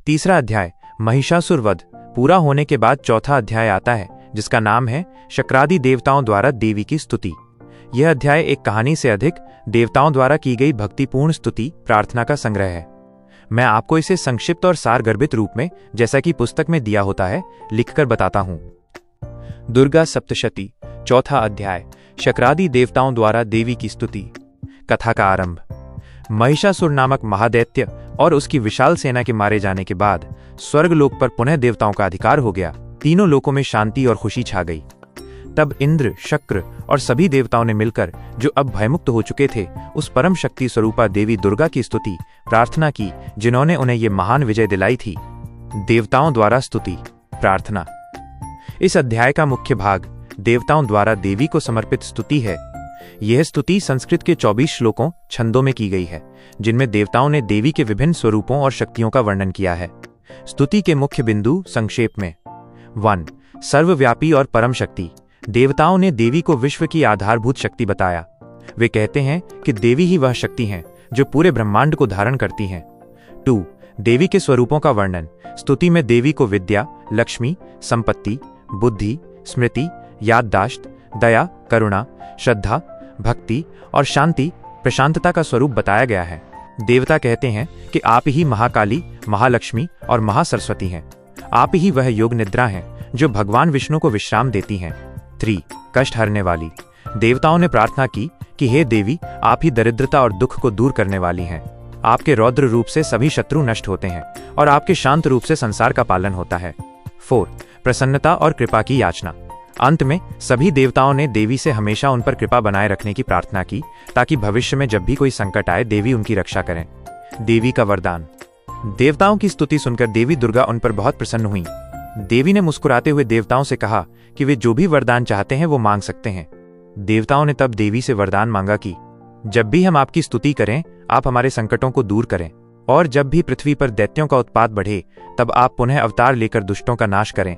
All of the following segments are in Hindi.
तीसरा अध्याय महिषासुर वध पूरा होने के बाद चौथा अध्याय आता है जिसका नाम है शक्रादि देवताओं द्वारा देवी की स्तुति। यह अध्याय एक कहानी से अधिक देवताओं द्वारा की गई भक्तिपूर्ण स्तुति प्रार्थना का संग्रह है। मैं आपको इसे संक्षिप्त और सारगर्भित रूप में, जैसा कि पुस्तक में दिया होता है, लिखकर बताता हूं। दुर्गा सप्तशती, चौथा अध्याय शक्रादि देवताओं द्वारा देवी की स्तुति। कथा का आरंभ। महिषासुर नामक महादैत्य और उसकी विशाल सेना के मारे जाने के बाद स्वर्गलोक पर पुनः देवताओं का अधिकार हो गया। तीनों लोकों में शांति और खुशी छा गई। तब इंद्र, शक्र और सभी देवताओं ने मिलकर, जो अब भयमुक्त हो चुके थे, उस परम शक्ति स्वरूपा देवी दुर्गा की स्तुति प्रार्थना की, जिन्होंने उन्हें ये महान विजय दिलाई थी। देवताओं द्वारा स्तुति प्रार्थना। इस अध्याय का मुख्य भाग देवताओं द्वारा देवी को समर्पित स्तुति है। यह स्तुति संस्कृत के 24 श्लोकों छंदों में की गई है, जिनमें देवताओं ने देवी के विभिन्न स्वरूपों और शक्तियों का वर्णन किया है। स्तुति के मुख्य बिंदु संक्षेप में। 1. सर्वव्यापी और परम शक्ति। देवताओं ने देवी को विश्व की आधारभूत शक्ति बताया। वे कहते हैं कि देवी ही वह शक्ति हैं जो पूरे ब्रह्मांड को धारण करती हैं। 2. देवी के स्वरूपों का वर्णन। स्तुति में देवी को विद्या, लक्ष्मी, संपत्ति, बुद्धि, स्मृति, याददाश्त, दया, करुणा, श्रद्धा, भक्ति और शांति, प्रशांतता का स्वरूप बताया गया है। देवता कहते हैं कि आप ही महाकाली, महालक्ष्मी और महासरस्वती हैं। आप ही वह योग निद्रा हैं जो भगवान विष्णु को विश्राम देती हैं। 3. कष्ट हरने वाली। देवताओं ने प्रार्थना की कि हे देवी, आप ही दरिद्रता और दुख को दूर करने वाली हैं। आपके रौद्र रूप से सभी शत्रु नष्ट होते हैं और आपके शांत रूप से संसार का पालन होता है। 4. प्रसन्नता और कृपा की याचना। अंत में सभी देवताओं ने देवी से हमेशा उन पर कृपा बनाए रखने की प्रार्थना की, ताकि भविष्य में जब भी कोई संकट आए, देवी उनकी रक्षा करें। देवी का वरदान। देवताओं की स्तुति सुनकर देवी दुर्गा उन पर बहुत प्रसन्न हुई। देवी ने मुस्कुराते हुए देवताओं से कहा कि वे जो भी वरदान चाहते हैं वो मांग सकते हैं। देवताओं ने तब देवी से वरदान मांगा कि जब भी हम आपकी स्तुति करें, आप हमारे संकटों को दूर करें, और जब भी पृथ्वी पर दैत्यों का उत्पात बढ़े, तब आप पुनः अवतार लेकर दुष्टों का नाश करें।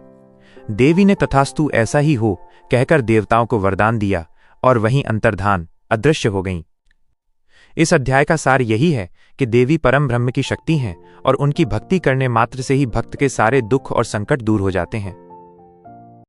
देवी ने तथास्तु ऐसा ही हो कहकर देवताओं को वरदान दिया और वहीं अंतर्धान अदृश्य हो गईं। इस अध्याय का सार यही है कि देवी परम ब्रह्म की शक्ति हैं और उनकी भक्ति करने मात्र से ही भक्त के सारे दुख और संकट दूर हो जाते हैं।